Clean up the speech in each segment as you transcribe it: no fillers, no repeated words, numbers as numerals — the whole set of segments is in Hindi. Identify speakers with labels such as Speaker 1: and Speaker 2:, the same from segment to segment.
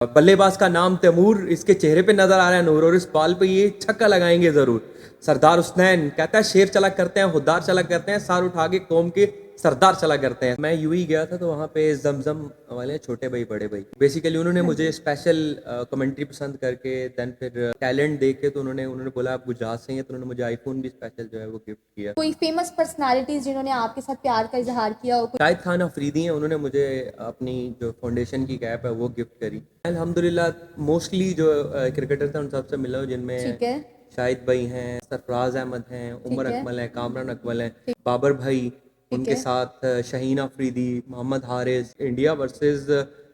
Speaker 1: बल्लेबाज का नाम तैमूर, इसके चेहरे पे नजर आ रहा है नूर, और इस बॉल पे ये छक्का लगाएंगे जरूर। सरदार हुसनैन कहता है शेर चला करते हैं, खुदार चला करते हैं, सार उठा के कौम के सरदार चला करते हैं। मैं यूं ही गया था तो वहाँ पे जमजम वाले छोटे भाई बड़े भाई, बेसिकली उन्होंने मुझे स्पेशल कमेंट्री पसंद करके देन फिर टैलेंट देख के तो उन्होंने बोला आप गुजरात से हैं, तो उन्होंने मुझे आईफोन भी स्पेशल जो है वो गिफ्ट किया।
Speaker 2: कोई फेमस पर्सनालिटीज जिन्होंने आपके साथ प्यार का इजहार किया हो?
Speaker 1: शाहिद खान अफरीदी हैं, उन्होंने मुझे अपनी जो फाउंडेशन की कैप है वो गिफ्ट करी। अल्हम्दुलिल्लाह मोस्टली जो क्रिकेटर थे उन सबसे मिला हूं, जिनमें
Speaker 2: ठीक है,
Speaker 1: शाहिद भाई हैं, सरफराज अहमद हैं, उमर
Speaker 2: ठीक है,
Speaker 1: अकमल हैं, कामरान अकमल हैं, बाबर भाई,
Speaker 2: ठीक
Speaker 1: उनके
Speaker 2: है।
Speaker 1: साथ शहीन अफरीदी, मोहम्मद हारिस। इंडिया वर्सेस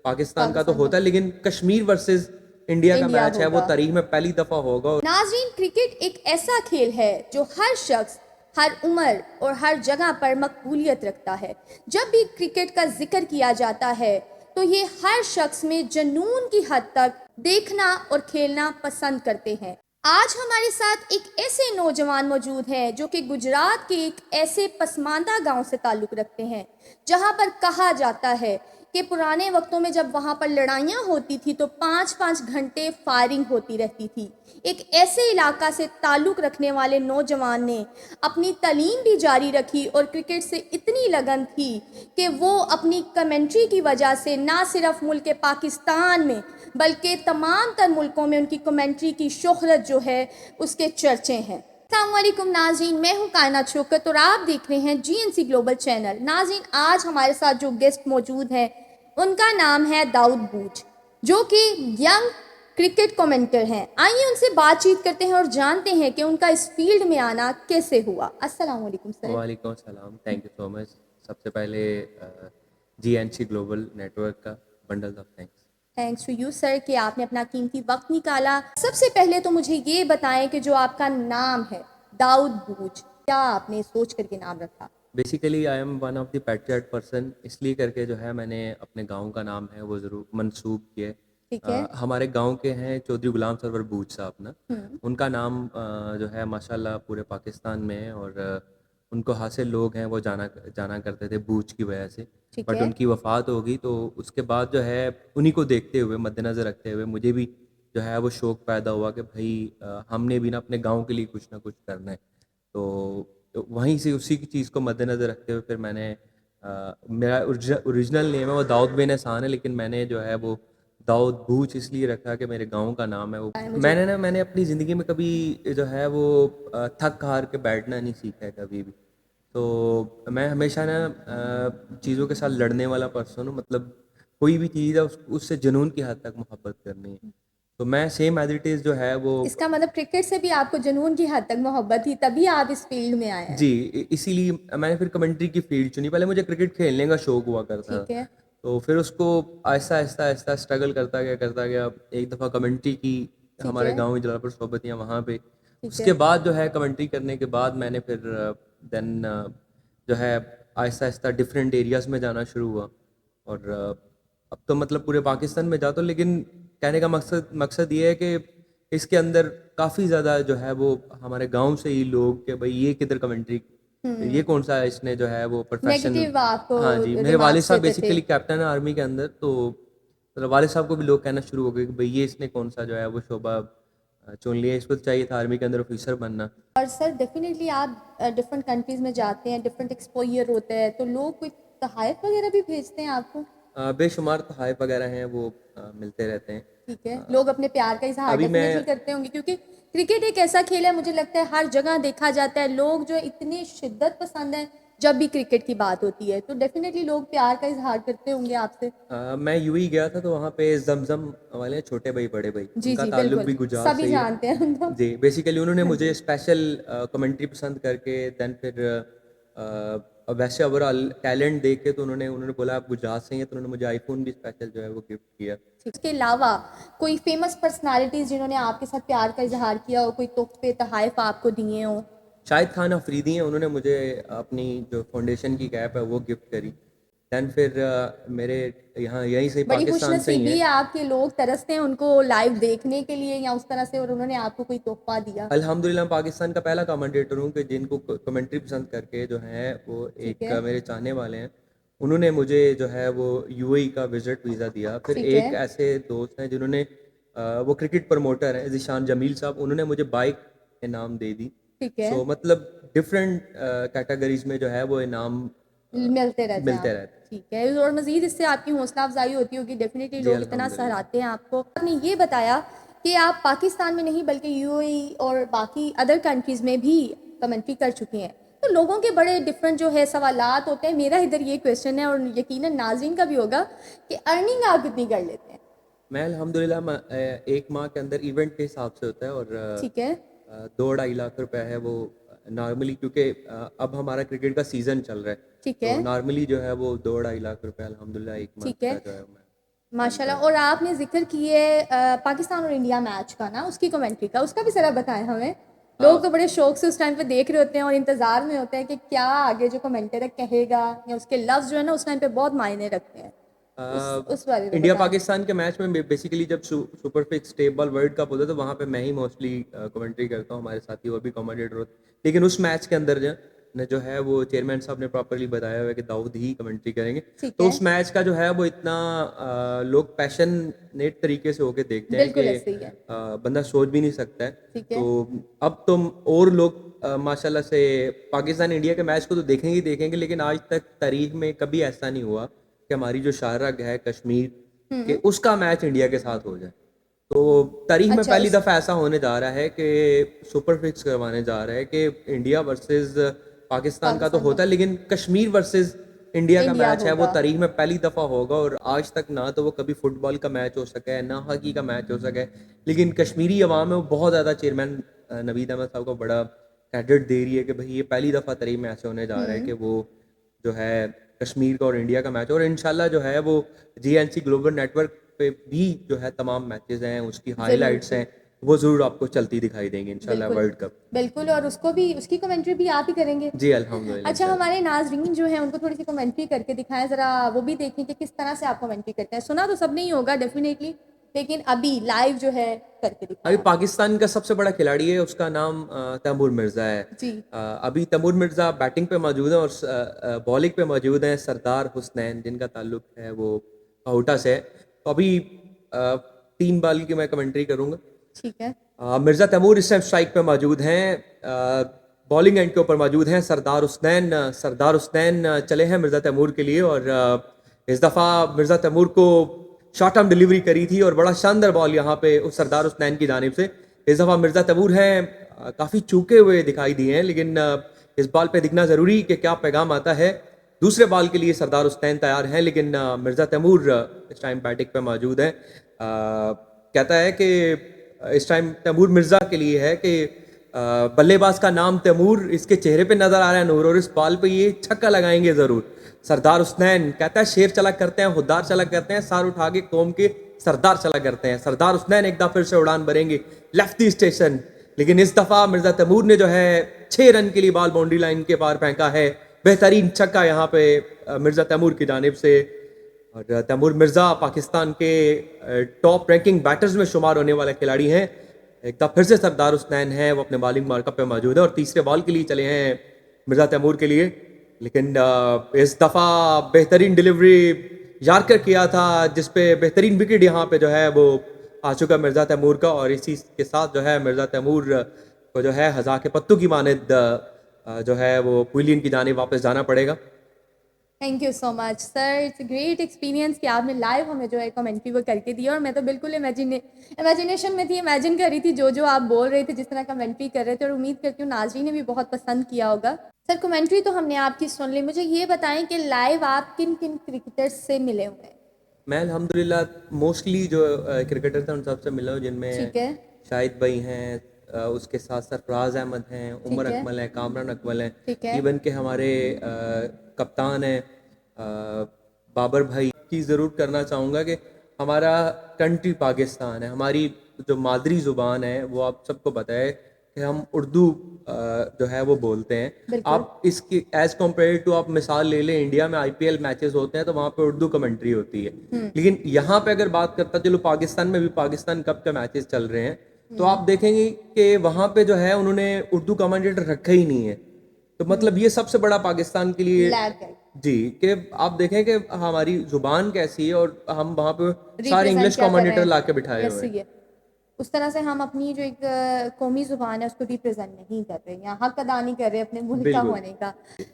Speaker 1: पाकिस्तान का तो
Speaker 2: पाकिस्तान का
Speaker 1: होता है, लेकिन कश्मीर वर्सेस इंडिया का
Speaker 2: इंडिया
Speaker 1: मैच है वो
Speaker 2: होगा।
Speaker 1: तारीख में पहली दफ़ा होगा।
Speaker 2: नाज़रीन, क्रिकेट एक ऐसा खेल है जो हर शख्स, हर उम्र और हर जगह पर मकबूलियत रखता है। जब भी क्रिकेट का जिक्र किया जाता है तो ये हर शख्स में जुनून की हद तक देखना और खेलना पसंद करते हैं। आज हमारे साथ एक ऐसे नौजवान मौजूद हैं जो कि गुजरात के एक ऐसे पसमानदा गांव से ताल्लुक़ रखते हैं जहां पर कहा जाता है कि पुराने वक्तों में जब वहाँ पर लड़ाइयाँ होती थी तो 5-5 घंटे फायरिंग होती रहती थी। एक ऐसे इलाका से ताल्लुक़ रखने वाले नौजवान ने अपनी तालीम भी जारी रखी और क्रिकेट से इतनी लगन थी कि वो अपनी कमेंट्री की वजह से ना सिर्फ मुल्क पाकिस्तान में बल्कि तमाम तर मुल्कों में उनकी कमेंट्री की शोहरत जो है उसके चर्चे हैं। अस्सलामुअलैकुम नाज़रीन, मैं हूँ कायनात शौकत और आप देख रहे हैं GNC ग्लोबल चैनल। नाज़रीन, आज हमारे साथ जो गेस्ट मौजूद हैं उनका नाम है दाऊद बूच, जो कि यंग क्रिकेट कमेंटर हैं। आइए उनसे बातचीत करते हैं और जानते हैं कि उनका इस फील्ड में आना कैसे हुआ। अस्सलाम वालेकुम सर।
Speaker 1: वालेकुम सलाम, थैंक यू सो मच। सबसे पहले GNC ग्लोबल नेटवर्क का bundle of thanks.
Speaker 2: Thanks to you sir कि आपने अपना कीमती वक्त निकाला। सबसे पहले तो मुझे ये बताएं कि जो आपका नाम है दाऊद बूच, क्या आपने सोच करके नाम रखा?
Speaker 1: Basically I am one of the patriot person, इसलिए करके जो है मैंने अपने गांव का नाम है वो ज़रूर मंसूब किया है।
Speaker 2: ठीक है।
Speaker 1: हमारे गांव के हैं चौधरी गुलाम सरवर बूच साहब ना,
Speaker 2: हम्म।
Speaker 1: उनका नाम जो है माशाल्लाह पूरे पाकिस्तान में है, और उनको हासिल लोग हैं वो जाना जाना करते थे बूच की वजह से।
Speaker 2: ठीक
Speaker 1: बट
Speaker 2: है।
Speaker 1: उनकी वफ़ात हो गई तो उसके बाद जो है उन्हीं को देखते हुए मद्देनज़र रखते हुए मुझे भी जो है वो शौक़ पैदा हुआ कि भाई हमने भी ना अपने गांव के लिए कुछ ना कुछ करना है। तो वहीं से उसी की चीज़ को मद्देनज़र रखते हुए फिर मैंने मेरा ओरिजिनल नेम है वो दाऊद बिन एहसान है, लेकिन मैंने जो है वो दाऊद बूच इसलिए रखा कि मेरे गांव का नाम है वो।
Speaker 2: मुझे
Speaker 1: मैंने अपनी ज़िंदगी में कभी जो है वो थक हार के बैठना नहीं सीखा है कभी भी। तो मैं हमेशा ना चीज़ों के साथ लड़ने वाला पर्सन हूँ, मतलब कोई भी चीज़ है उससे जुनून की हद तक मोहब्बत करनी है। तो मैं सेम एज इट इज़ जो है वो
Speaker 2: इसका मतलब क्रिकेट से भी आपको जुनून की हद तक मोहब्बत थी, तभी आप इस फील्ड में आए हैं।
Speaker 1: जी, इसीलिए मैंने फिर कमेंट्री की फील्ड चुनी। पहले मुझे क्रिकेट खेलने का शौक हुआ करता था,
Speaker 2: ठीक है।
Speaker 1: तो फिर उसको आहिस्ता-आहिस्ता स्ट्रगल करता गया। एक दफ़ा कमेंट्री की
Speaker 2: ठीक
Speaker 1: हमारे
Speaker 2: है।
Speaker 1: गाँव में जलालपुर सोबतियाँ वहाँ पे।
Speaker 2: ठीक
Speaker 1: उसके
Speaker 2: है।
Speaker 1: बाद जो है कमेंट्री करने के बाद मैंने फिर देन जो है आहिस्ता-आहिस्ता डिफरेंट एरियाज़ में जाना शुरू हुआ, और अब तो मतलब पूरे पाकिस्तान में जाता हूँ, लेकिन कहने का मकसद मकसद ये है कि इसके अंदर काफ़ी ज़्यादा जो है वो हमारे गांव से ही लोग कि भाई ये किधर कमेंट्री, ये कौन सा इसने जो है वो प्रोफेशन।
Speaker 2: नेगेटिव आपको
Speaker 1: हाँ जी, मेरे वालिद
Speaker 2: रिमार्क्स
Speaker 1: साहब
Speaker 2: देते थे।
Speaker 1: बेसिकली कैप्टन है आर्मी के अंदर, तो मतलब वालिद साहब को भी लोग कहना शुरू हो गए कि भाई ये इसने कौन सा जो है वो शोबा चुन लिया, इसको तो चाहिए था आर्मी के अंदर ऑफिसर बनना।
Speaker 2: और सर डेफिनेटली आप डिफरेंट कंट्रीज़ में जाते हैं, डिफरेंट एक्सपोजर होता है, तो लोग कोई तोहफ़े वगैरह भी भेजते हैं आपको?
Speaker 1: बेशुमार तोहफ़े वगैरह हैं वो मिलते रहते हैं।
Speaker 2: ठीक है। लोग अपने प्यार का इज़हार
Speaker 1: अभी मैं
Speaker 2: डेफिनेटली करते होंगे, क्योंकि क्रिकेट एक ऐसा खेल है, मुझे लगता है हर जगह देखा जाता है। लोग जो इतने शिद्दत पसंद हैं जब भी क्रिकेट की बात होती है, तो डेफिनेटली लोग प्यार का इज़हार करते होंगे आपसे।
Speaker 1: मैं यूं ही गया था तो वहाँ पे जमजम वाले हैं छोटे भाई बड़े भाई,
Speaker 2: जी,
Speaker 1: उनका
Speaker 2: जी,
Speaker 1: ताल्लुक
Speaker 2: बिल्कुल।
Speaker 1: भी गुजरात से
Speaker 2: सभी
Speaker 1: ही है।
Speaker 2: जानते हैं उनको।
Speaker 1: जी, बेसिकली उन्होंने
Speaker 2: हाँ
Speaker 1: मुझे
Speaker 2: जी।
Speaker 1: स्पेशल कमेंट्री पसंद करके देन फिर वैसे ओवरऑल टैलेंट देख के तो उन्होंने उन्होंने बोला आप गुजरात से ही हैं, तो उन्होंने मुझे आईफोन भी स्पेशल जो है वो गिफ्ट किया।
Speaker 2: इसके अलावा कोई फेमस पर्सनालिटीज़ जिन्होंने आपके साथ प्यार का इज़हार किया हो, कोई तोहफ़े तोहफ़ आपको दिए हों?
Speaker 1: शाहिद खान अफरीदी हैं, उन्होंने मुझे अपनी जो फाउंडेशन की कैप है वो गिफ्ट करी। देन फिर मेरे यहाँ यहीं से
Speaker 2: बड़ी
Speaker 1: पाकिस्तान से ही
Speaker 2: खुशनसीबी
Speaker 1: हैं।
Speaker 2: है आपके, लोग तरसते हैं उनको लाइव देखने के लिए या उस तरह से, और उन्होंने आपको कोई तोहफ़ा दिया।
Speaker 1: अल्हम्दुलिल्लाह पाकिस्तान का पहला कमेंटेटर हूँ कि जिनको कमेंट्री पसंद करके जो है वो
Speaker 2: ठीक
Speaker 1: एक
Speaker 2: है।
Speaker 1: मेरे चाहने वाले हैं, उन्होंने मुझे जो है वो यूएई का विजिट वीज़ा दिया। फिर
Speaker 2: ठीक
Speaker 1: एक
Speaker 2: है।
Speaker 1: ऐसे दोस्त हैं जिन्होंने वो क्रिकेट प्रमोटर हैं ज़ीशान जमील साहब, उन्होंने मुझे बाइक इनाम दे दी।
Speaker 2: ठीक है।
Speaker 1: सो मतलब डिफरेंट कैटेगरीज में जो है वो इनाम
Speaker 2: मिलते रहते हैं
Speaker 1: मिलते
Speaker 2: आप।
Speaker 1: रहते हैं।
Speaker 2: ठीक है, और मज़ीद इससे आपकी हौसला अफ़ज़ाई होती होगी, डेफ़िनेटली
Speaker 1: जी
Speaker 2: लोग इतना
Speaker 1: अल्हम्दुलिल्लाह।
Speaker 2: सराहते हैं आपको। आपने ये बताया कि आप पाकिस्तान में नहीं बल्कि यूएई और बाकी अदर कंट्रीज़ में भी कमेंट्री कर चुकी हैं। तो लोगों के बड़े डिफरेंट जो है सवालात होते हैं। मेरा इधर ये क्वेश्चन है और यकीनन नाज़रीन का भी होगा कि अर्निंग आप कितनी कर लेते हैं?
Speaker 1: मैं अल्हम्दुलिल्लाह 1 माह के अंदर इवेंट के हिसाब से होता है और
Speaker 2: ठीक है।
Speaker 1: 2-2.5 लाख रुपए है वो नॉर्मली, क्योंकि अब हमारा क्रिकेट का सीज़न चल रहा है।
Speaker 2: ठीक है।
Speaker 1: तो नॉर्मली जो है वो 2-2.5 लाख रुपए अल्हम्दुलिल्लाह 1 मंथ
Speaker 2: ठीक है।
Speaker 1: का जो है मैं अर्न
Speaker 2: माशाल्लाह।
Speaker 1: करता
Speaker 2: और
Speaker 1: हूँ।
Speaker 2: आपने ज़िक्र किए पाकिस्तान और इंडिया मैच का ना, उसकी कमेंट्री का, उसका भी ज़रा बताएँ हमें। लोग तो बड़े शौक से उस टाइम पे देख रहे होते हैं और इंतज़ार में होते हैं कि क्या आगे जो कमेंटेटर कहेगा, या उसके लफ्ज़ जो है ना उस टाइम पे बहुत मायने रखते हैं। उस बारे में
Speaker 1: इंडिया
Speaker 2: बताएँ।
Speaker 1: पाकिस्तान के मैच में बेसिकली जब super fix tape ball world cup होता है तो वहाँ पे मैं ही मोस्टली कमेंट्री करता हूँ, हमारे साथी और भी कमेंटेटर होते हैं। लेकिन उस मैच के अंदर जो है वो चेयरमैन साहब ने प्रॉपरली बताया हुआ है कि दाऊद ही कमेंट्री करेंगे।
Speaker 2: ठीक
Speaker 1: तो
Speaker 2: है।
Speaker 1: उस मैच का जो है वो इतना लोग पैशनेट तरीके से होके देखते हैं
Speaker 2: बिल्कुल
Speaker 1: कि
Speaker 2: ऐसे ही है।
Speaker 1: बंदा सोच भी नहीं सकता है।
Speaker 2: ठीक है।
Speaker 1: तो अब तो और लोग माशाल्लाह से पाकिस्तान इंडिया के मैच को तो देखेंगे ही देखेंगे, लेकिन आज तक तारीख में कभी ऐसा नहीं हुआ कि हमारी जो शारग है कश्मीर कि उसका मैच इंडिया के साथ हो जाए। तो तारीख में
Speaker 2: अच्छा
Speaker 1: पहली
Speaker 2: उस
Speaker 1: दफ़ा ऐसा होने जा रहा है कि सुपर फिक्स करवाने जा रहा है कि इंडिया वर्सेस पाकिस्तान का तो
Speaker 2: पाकिस्तान का
Speaker 1: होता है, लेकिन कश्मीर वर्सेस इंडिया का
Speaker 2: इंडिया
Speaker 1: मैच है वो
Speaker 2: होगा।
Speaker 1: तारीख में पहली दफ़ा होगा। और आज तक ना तो वो कभी फुटबॉल का मैच हो सका है, ना हॉकी का मैच हो सका है, लेकिन कश्मीरी अवाम है वो बहुत ज़्यादा चेयरमैन नवीद अहमद साहब को बड़ा क्रेडिट दे रही है कि भाई ये पहली दफ़ा तारीख में ऐसे होने जा रहा है कि वो जो है कश्मीर का और इंडिया का मैच, और इंशाल्लाह जो है वो जीएनसी ग्लोबल नेटवर्क पे भी जो है तमाम मैचेस हैं, उसकी
Speaker 2: ज़रूर
Speaker 1: हाइलाइट्स
Speaker 2: जी।
Speaker 1: हैं, वो ज़रूर आपको चलती दिखाई देंगी इंशाल्लाह
Speaker 2: बिल्कुल।
Speaker 1: World cup.
Speaker 2: बिल्कुल, और उसको भी, उसकी कमेंट्री भी आप ही करेंगे?
Speaker 1: जी अल्हम्दुलिल्लाह
Speaker 2: अच्छा,
Speaker 1: इंशाल्लाह।
Speaker 2: हमारे नाज़रीन जो हैं उनको थोड़ी-सी कमेंट्री करके दिखाएँ ज़रा, वो भी देखें कि किस तरह से आप कमेंट्री करते हैं। सुना तो सबने ही होगा डेफ़िनेटली, लेकिन अभी लाइव जो है करके
Speaker 1: अभी
Speaker 2: दिखाएँ आप।
Speaker 1: पाकिस्तान का सबसे बड़ा खिलाड़ी है, उसका नाम तैमूर मिर्ज़ा है।
Speaker 2: जी।
Speaker 1: अभी तैमूर मिर्ज़ा बैटिंग पे मौजूद है और बॉलिंग पे मौजूद हैं सरदार हुसनैन, जिनका ताल्लुक है वो काउटा से है। तो अभी 3 बॉल की मैं कमेंट्री करूँगा।
Speaker 2: ठीक है।
Speaker 1: मिर्ज़ा तैमूर इस टाइम स्ट्राइक पे मौजूद हैं। बॉलिंग एंड के ऊपर मौजूद हैं सरदार हुसनैन चले हैं मिर्ज़ा तैमूर के लिए, और इस दफ़ा मिर्ज़ा तैमूर को शॉर्ट आर्म डिलीवरी करी थी और बड़ा शानदार बॉल यहाँ पे उस सरदार हुसनैन की जानिब से। इस दफ़ा मिर्ज़ा तैमूर हैं काफ़ी चूके हुए दिखाई दिए हैं, लेकिन इस बॉल पे दिखना ज़रूरी कि क्या पैगाम आता है। दूसरे बॉल के लिए सरदार हुसनैन तैयार हैं, लेकिन मिर्ज़ा तैमूर इस टाइम बैटिंग पे मौजूद हैं। कहता है कि इस टाइम तैमूर मिर्ज़ा के लिए है कि बल्लेबाज का नाम तैमूर, इसके चेहरे पे नजर आ रहा है नूर, और इस बॉल पे ये छक्का लगाएंगे जरूर। सरदार हुसनैन कहता है शेर चला करते हैं, खुद्दार चला करते हैं, सार उठा के कौम के सरदार चला करते हैं। सरदार हुसनैन एक दफा फिर से उड़ान भरेंगे लेफ्टी स्टेशन, लेकिन इस दफा मिर्जा तैमूर ने जो है 6 रन के लिए बॉल बाउंड्री लाइन के पार फेंका है। बेहतरीन छक्का यहाँ पे मिर्जा तैमूर की जानिब से। और तैमूर मिर्ज़ा पाकिस्तान के टॉप रैंकिंग बैटर्स में शुमार होने वाले खिलाड़ी हैं। एक दफ़ा फिर से सरदार हुसनैन हैं, वो अपने बॉलिंग मार्कअप पे मौजूद है और तीसरे बॉल के लिए चले हैं मिर्ज़ा तैमूर के लिए। लेकिन इस दफ़ा बेहतरीन डिलीवरी यार्कर किया था, जिस पे बेहतरीन विकेट यहाँ पे जो है वो आ चुका मिर्ज़ा तैमूर का, और इसी के साथ जो है मिर्ज़ा तैमूर को जो है हज़ा के पत्तों की मानद जो है वो क्विलियन की जानिब वापस जाना पड़ेगा।
Speaker 2: Thank you so much sir, it's a great experience कि आपने लाइव हमें जो है कमेंट्री वो करके दी, और मैं तो बिल्कुल इमेजिनेशन में थी, इमेजिन कर रही थी जो जो आप बोल रहे थे, जिस तरह कमेंट्री कर रहे थे, और उम्मीद करती हूँ नाज़रीन ने भी बहुत पसंद किया होगा। सर, कमेंट्री तो हमने आपकी सुन ली, मुझे ये बताएं कि लाइव आप किन किन क्रिकेटर्स से मिले हुए हैं?
Speaker 1: मैं अल्हम्दुलिल्लाह मोस्टली जो क्रिकेटर थे उन सबसे मिला हूँ, जिनमें
Speaker 2: ठीक है।
Speaker 1: शाहिद भाई हैं, उसके साथ सरफराज अहमद हैं, उमर
Speaker 2: ठीक है।
Speaker 1: अकमल हैं, कामरान अकमल हैं,
Speaker 2: ठीक है।
Speaker 1: इवन के हमारे कप्तान हैं बाबर भाई की ज़रूर करना चाहूँगा कि हमारा कंट्री पाकिस्तान है, हमारी जो मादरी ज़ुबान है वो आप सबको पता है कि हम उर्दू जो है वो बोलते हैं।
Speaker 2: बिल्कुल।
Speaker 1: आप इसकी एज कम्पेयर टू आप मिसाल ले लें, इंडिया में आईपीएल मैचेस होते हैं तो वहाँ पे उर्दू कमेंट्री होती है, लेकिन यहाँ पे अगर बात करता चलो पाकिस्तान में भी पाकिस्तान कप के मैचेस चल रहे हैं तो आप देखेंगे कि वहाँ पे जो है उन्होंने उर्दू कमेंटेटर रखा ही नहीं है। तो मतलब ये सबसे बड़ा पाकिस्तान के लिए
Speaker 2: लैग है।
Speaker 1: जी, कि आप देखें कि हमारी ज़ुबान कैसी है और हम वहाँ पे सारे
Speaker 2: रिप्रेजेंट
Speaker 1: इंग्लिश
Speaker 2: क्या कर रहे
Speaker 1: कमेंटेटर
Speaker 2: हैं,
Speaker 1: ला के बिठाए हुए
Speaker 2: वैसे
Speaker 1: हैं।
Speaker 2: ही है। उस तरह से हम अपनी जो एक कौमी ज़ुबान है उसको रिप्रेजेंट नहीं कर रहे या हक अदा नहीं कर रहे अपने मुल्क का
Speaker 1: बिल्कुल।
Speaker 2: होने का।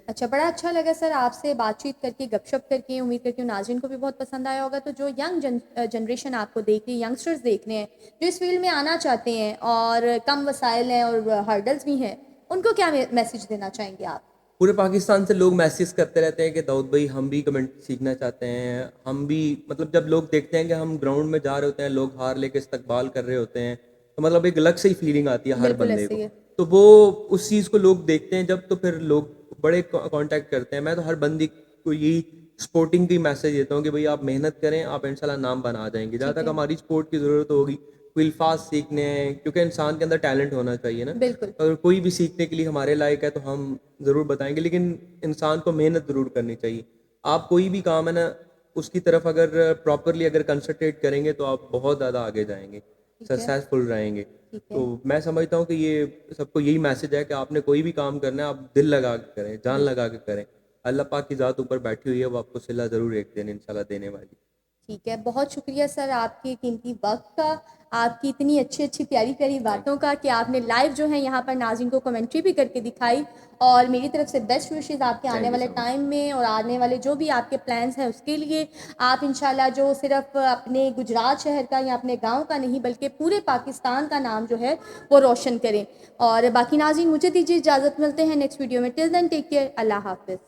Speaker 2: अच्छा, बड़ा अच्छा लगा सर आपसे बातचीत करके, गपशप करके। उम्मीद करती हूँ नाज़रीन को भी बहुत पसंद आया होगा। तो जो यंग जनरेशन आपको देख रही है, यंगस्टर्स देख रहे हैं जो इस फील्ड में आना चाहते हैं और कम वसाइल हैं और हर्डल्स भी हैं, उनको क्या मैसेज देना चाहेंगे आप?
Speaker 1: पूरे पाकिस्तान से लोग मैसेज करते रहते हैं कि दाऊद भाई हम भी कमेंट सीखना चाहते हैं, हम भी मतलब जब लोग देखते हैं कि हम ग्राउंड में जा रहे होते हैं, लोग हार लेके इस्तकबाल कर रहे होते हैं, तो मतलब एक अलग से ही फीलिंग आती है हर
Speaker 2: बिल्कुल
Speaker 1: बंदे
Speaker 2: ऐसे
Speaker 1: को।
Speaker 2: ही है।
Speaker 1: तो वो उस चीज़ को लोग देखते हैं जब, तो फिर लोग बड़े कांटेक्ट करते हैं। मैं तो हर बंदी को यही स्पोर्टिंग की मैसेज देता हूँ कि भाई आप मेहनत करें, आप इंशाल्लाह नाम बना जाएंगे। जहाँ
Speaker 2: ठीक
Speaker 1: तक
Speaker 2: है,
Speaker 1: हमारी स्पोर्ट की ज़रूरत होगी, कोई अल्फाज सीखने हैं, क्योंकि इंसान के अंदर टैलेंट होना चाहिए ना।
Speaker 2: बिल्कुल।
Speaker 1: अगर कोई भी सीखने के लिए हमारे लायक है तो हम ज़रूर बताएंगे, लेकिन इंसान को मेहनत ज़रूर करनी चाहिए। आप कोई भी काम है ना, उसकी तरफ अगर प्रॉपरली अगर कंसंट्रेट करेंगे तो आप बहुत ज़्यादा आगे जाएंगे,
Speaker 2: ठीक है,
Speaker 1: सक्सेसफुल रहेंगे।
Speaker 2: ठीक
Speaker 1: तो
Speaker 2: है।
Speaker 1: मैं समझता हूँ कि ये सबको यही मैसेज है कि आपने कोई भी काम करना है, आप दिल लगा के करें, जान
Speaker 2: बिल्कुल।
Speaker 1: लगा के करें। अल्लाह पाक की ज़ात ऊपर बैठी हुई है, वो आपको सिला ज़रूर एक दिन इंशाल्लाह देने वाली।
Speaker 2: ठीक है, बहुत शुक्रिया सर आपके कीमती वक़्त का, आपकी इतनी अच्छी-अच्छी, प्यारी-प्यारी
Speaker 1: थैंक
Speaker 2: बातों का कि आपने लाइव जो है यहाँ पर नाज़रीन को कमेंट्री भी करके दिखाई। और मेरी तरफ से बेस्ट विशेज़ आपके आने
Speaker 1: थैंक यू
Speaker 2: वाले
Speaker 1: सो मच।
Speaker 2: टाइम में और आने वाले जो भी आपके प्लान्स हैं उसके लिए। आप इंशाल्लाह जो सिर्फ़ अपने गुजरात शहर का या अपने गाँव का नहीं बल्कि पूरे पाकिस्तान का नाम जो है वो रोशन करें। और बाकी नाज़रीन मुझे दीजिए इजाज़त, मिलते हैं नेक्स्ट वीडियो में। टिल देन टेक केयर, अल्लाह हाफ़िज़।